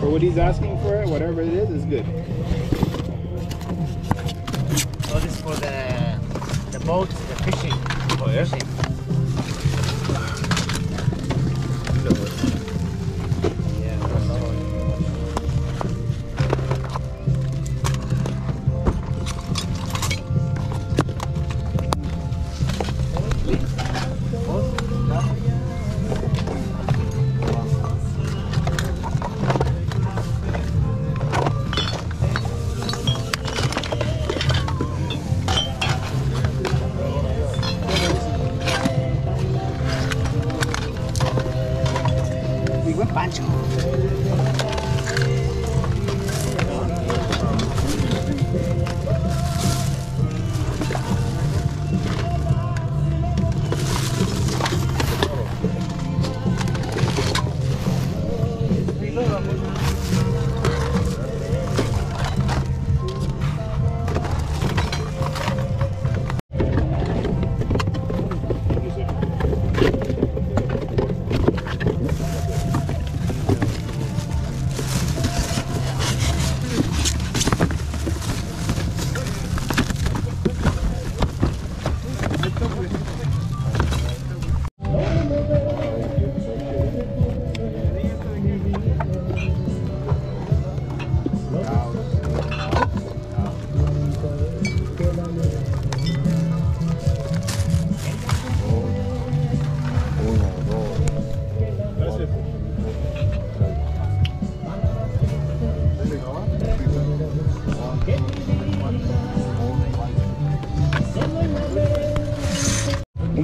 For what he's asking for it, whatever it is good. So this is for the boat, the fishing. Oh yeah? Fishing. Pancho.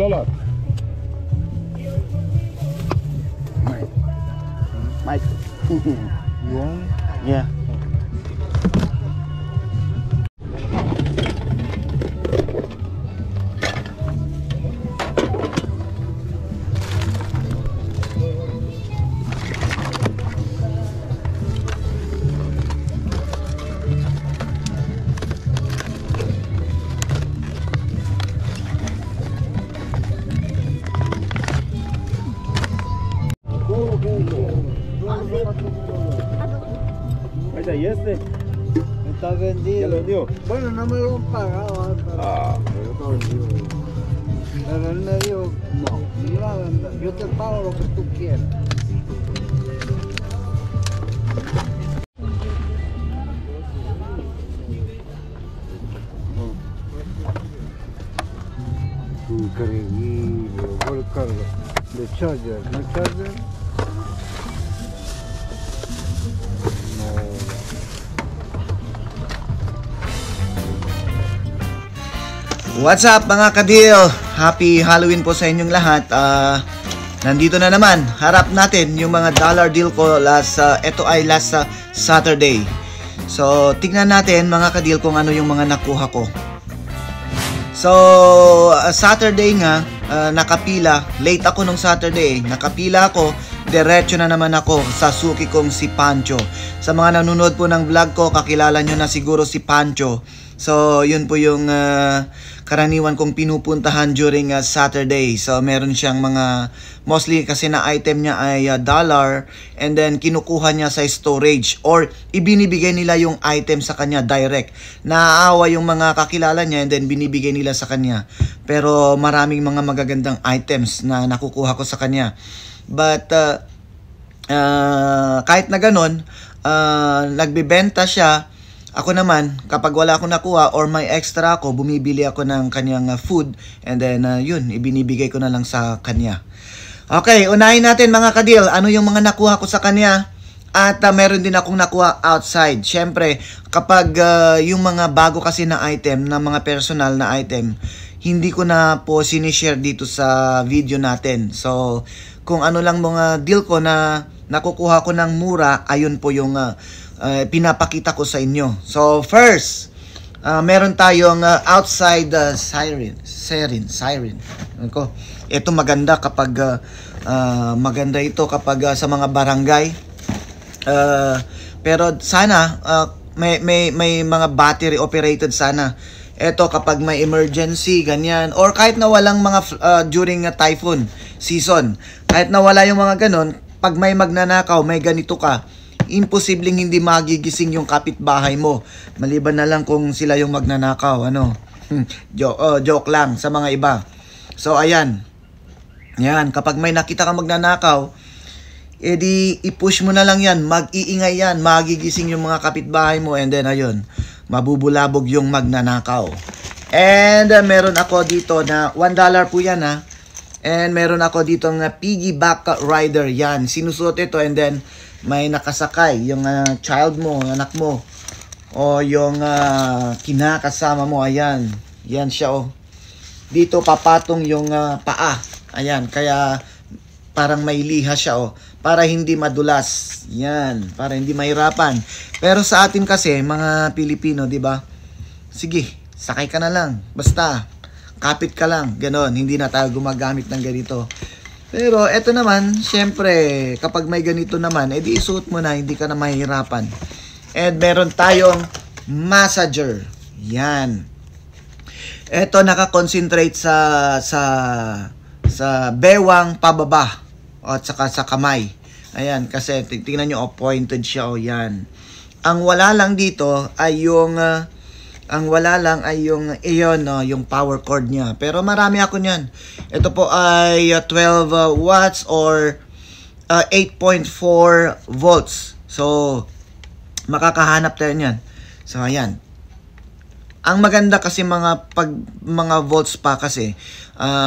$1. Mike. Yeah. Está vendido. ¿Ya lo vendió? Bueno, no me lo han pagado, pero está vendido. Pero él me dijo, no, mira, yo te pago lo que tú quieras. Increíble, voy a cargar de charger, ¿no charger? What's up mga ka-deal? Happy Halloween po sa inyong lahat. Nandito na naman, harap natin yung mga dollar deal ko ito ay last Saturday. So tignan natin mga ka-deal kung ano yung mga nakuha ko. So Saturday nga, nakapila, late ako nung Saturday, nakapila ako, diretso na naman ako sa suki kong si Pancho. Sa mga nanonood po ng vlog ko, kakilala nyo na siguro si Pancho. So yun po yung karaniwan kong pinupuntahan during Saturday. So meron siyang mga, mostly kasi na item niya ay dollar, and then kinukuha niya sa storage or ibinibigay nila yung item sa kanya direct. Naaawa yung mga kakilala niya and then binibigay nila sa kanya. Pero maraming mga magagandang items na nakukuha ko sa kanya. But kahit na ganon, nagbibenta siya. Ako naman, kapag wala akong nakuha or may extra ako, bumibili ako ng kanyang food, and then yun, ibinibigay ko na lang sa kanya. Okay, unahin natin mga ka-deal, ano yung mga nakuha ko sa kanya, at meron din akong nakuha outside. Syempre, kapag yung mga bago kasi na item, na mga personal na item, hindi ko na po sinishare dito sa video natin. So, kung ano lang mga deal ko na nakukuha ko ng mura, ayun po yung pinapakita ko sa inyo. So first, meron tayong outside siren. Ito maganda kapag maganda ito kapag sa mga barangay. Pero sana may mga battery operated sana. Ito kapag may emergency ganyan, or kahit na walang mga during typhoon season, kahit na wala yung mga ganon, pag may magnanakaw, may ganito ka, imposibleng hindi magigising yung kapitbahay mo. Maliban na lang kung sila yung magnanakaw, ano. Joke lang sa mga iba. So, ayan. Yan, kapag may nakita ka magnanakaw, edi i-push mo na lang yan, mag-iingay yan, magigising yung mga kapitbahay mo, and then ayun, mabubulabog yung magnanakaw. And meron ako dito na $1 po yan ha. And meron ako dito na piggyback rider, yan. Sinusuot ito and then may nakasakay, yung child mo, anak mo, o yung kinakasama mo, ayan. Yan siya oh. Dito papatong yung paa. Ayan, kaya parang may liha siya oh. Para hindi madulas. Yan, para hindi mahirapan. Pero sa atin kasi, mga Pilipino, di ba? Sige, sakay ka na lang. Basta, kapit ka lang. Ganon, hindi na tayo gumagamit ng ganito. Pero eto naman, syempre, kapag may ganito naman, edi isuot mo na, hindi ka na mahirapan. And meron tayong massager. Yan. Eto nakakonsentrate sa bewang pababa at saka sa kamay. Ayan, kasi tingnan nyo, pointed siya o yan. Ang wala lang dito ay yung iyon, no, yung power cord niya. Pero marami ako niyan. Ito po ay 12 watts or 8.4 volts. So, makakahanap tayo niyan. So, ayan. Ang maganda kasi mga volts pa kasi,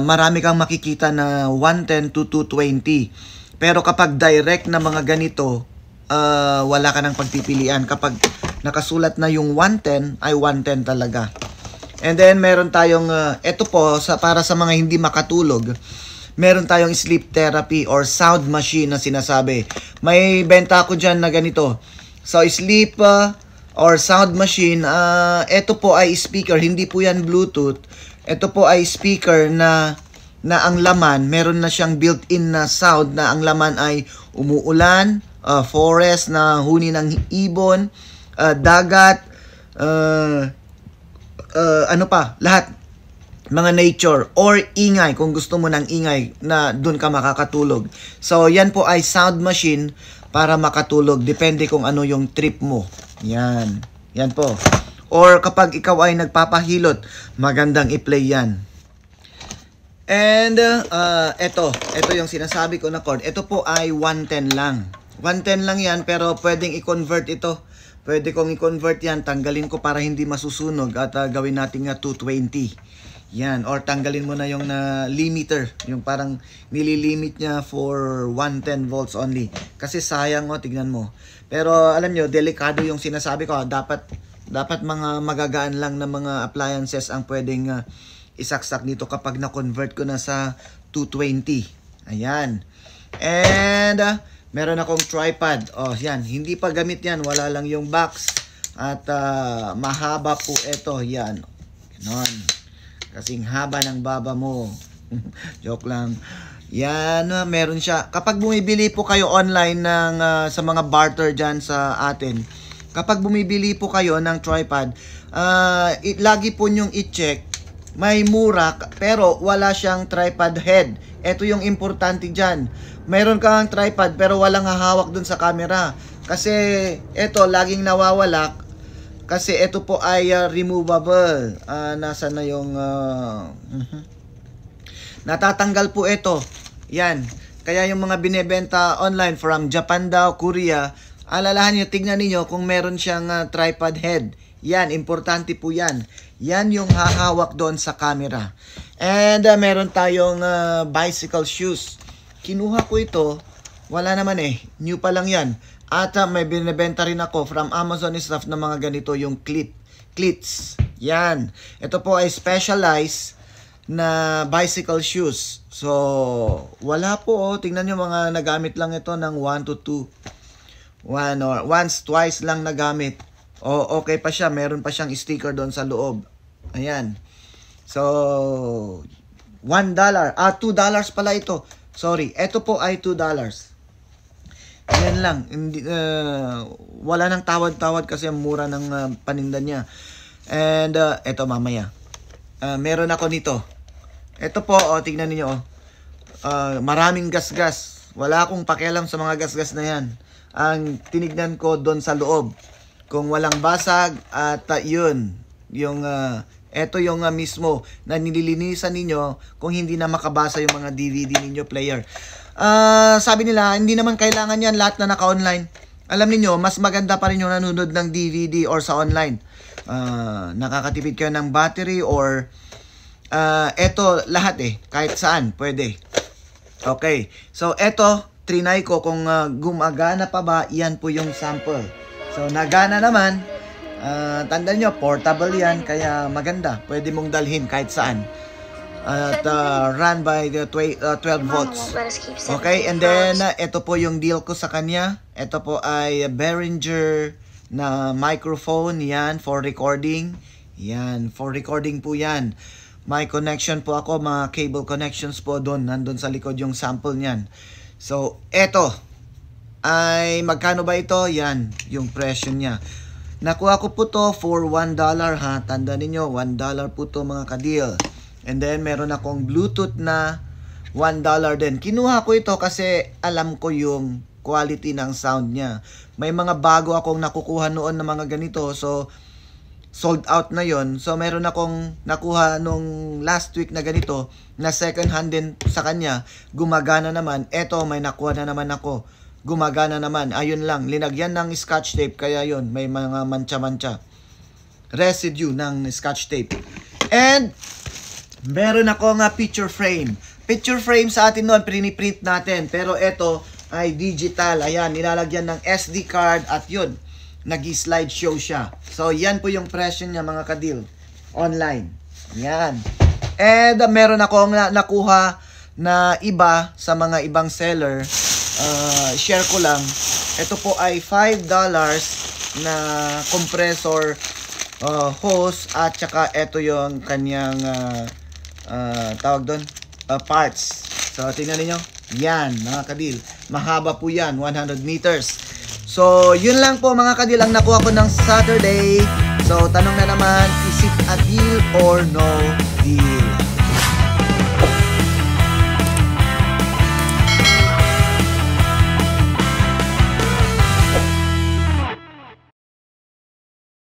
marami kang makikita na 110 to 220. Pero kapag direct na mga ganito, wala ka ng pagpipilian. Kapag nakasulat na yung 110, ay 110 talaga. And then, meron tayong, ito po, para sa mga hindi makatulog, meron tayong sleep therapy or sound machine na sinasabi. May benta ako dyan na ganito. So, sleep or sound machine, ito po ay speaker, hindi po yan Bluetooth. Ito po ay speaker na ang laman, meron na siyang built-in na sound na ang laman ay umuulan, forest na huni ng ibon, dagat, ano pa, lahat. Mga nature or ingay, kung gusto mo ng ingay na dun ka makakatulog. So, yan po ay sound machine para makatulog. Depende kung ano yung trip mo. Yan. Yan po. Or kapag ikaw ay nagpapahilot, magandang i-play yan. And, ito yung sinasabi ko na cord. Ito po ay 110 lang. 110 lang yan, pero pwedeng i-convert ito. Pwede kong i-convert yan, tanggalin ko para hindi masusunog at gawin natin nga 220. Yan, or tanggalin mo na yung limiter, yung parang nililimit niya for 110 volts only. Kasi sayang tignan mo. Pero alam nyo, delikado yung sinasabi ko. Dapat mga magagaan lang na mga appliances ang pwedeng isaksak dito kapag na-convert ko na sa 220. Ayan. And meron akong tripod. Oh, yan. Hindi pa gamit yan. Wala lang yung box. At mahaba po ito. Yan. Ganon. Kasing haba ng baba mo. Joke lang. Yan, meron siya. Kapag bumibili po kayo online sa mga barter dyan sa atin, kapag bumibili po kayo ng tripod, lagi po nyong i-check, may mura, pero wala siyang tripod head. Ito yung importante dyan. Mayroon kang tripod, pero walang hahawak dun sa camera. Kasi, ito, laging nawawala. Kasi ito po ay removable. Nasa na yung... natatanggal po ito. Yan. Kaya yung mga binebenta online from Japan daw, Korea, alalahan nyo, tignan niyo kung meron siyang tripod head. Yan, importante po yan. Yan yung hahawak doon sa camera. And meron tayong bicycle shoes. Kinuha ko ito. Wala naman new pa lang yan. At may binibenta rin ako from Amazon stuff na mga ganito yung cleats. Yan. Ito po ay specialized na bicycle shoes. So, wala po. Tingnan nyo mga nagamit lang ito ng 1 to 2. Once, twice lang nagamit. Okay pa siya. Meron pa siyang sticker doon sa loob. Ayan. So, $1. $2 pala ito. Sorry. Ito po ay $2. Yan lang. Wala nang tawad-tawad kasi ang mura ng paninda niya. And eto mamaya. Meron ako nito. Ito po, tingnan niyo. Maraming gasgas. Wala akong pakialam sa mga gasgas na yan. ang tinignan ko doon sa loob. Kung walang basag at yun, yung eto yung mismo na nililinisan ninyo kung hindi na makabasa yung mga DVD ninyo player. Sabi nila, hindi naman kailangan yan lahat na naka-online. Alam niyo, mas maganda pa rin yung nanonood ng DVD or sa online. Nakakatipid kayo ng battery or eto lahat kahit saan pwede. Okay, so eto trinay ko kung gumagana pa ba. Yan po yung sample. So nagana naman. Tandaan nyo, portable yan, kaya maganda, pwede mong dalhin kahit saan at run by the 12 volts. Okay, and then ito po yung deal ko sa kanya. Ito po ay Behringer na microphone, yan for recording. Yan, for recording po yan. May connection po ako, mga cable connections po doon, nandun sa likod yung sample niyan. So ito ay magkano ba ito? Yan yung presyo niya. Nakuha ko po to for $1 ha. Tanda ninyo, $1 po to mga ka-deal. And then meron akong Bluetooth na $1 din. Kinuha ko ito kasi alam ko yung quality ng sound niya. May mga bago akong nakukuha noon na mga ganito. So sold out na yon. So meron akong nakuha nung last week na ganito na second hand din sa kanya. Gumagana naman. Eto may nakuha na naman ako. Gumagana naman. Ayun lang, linagyan ng scotch tape, kaya yun, may mga mancha-mancha. Residue ng scotch tape. And meron ako nga picture frame. Picture frame sa atin noon, print natin. Pero ito ay digital. Ayan, nilalagyan ng SD card at yun, nag-slide show siya. So yan po yung presyo niya mga ka-deal. Online. Yan. And meron akong nakuha na iba sa mga ibang seller. Share ko lang. Ito po ay $5 na compressor hose at saka ito yung kanyang tawag doon parts. So tingnan niyo. Yan mga kadil. Mahaba po yan, 100 meters. So yun lang po mga kadil ang nakuha ko ng Saturday. So tanong na naman, is it a deal or no deal?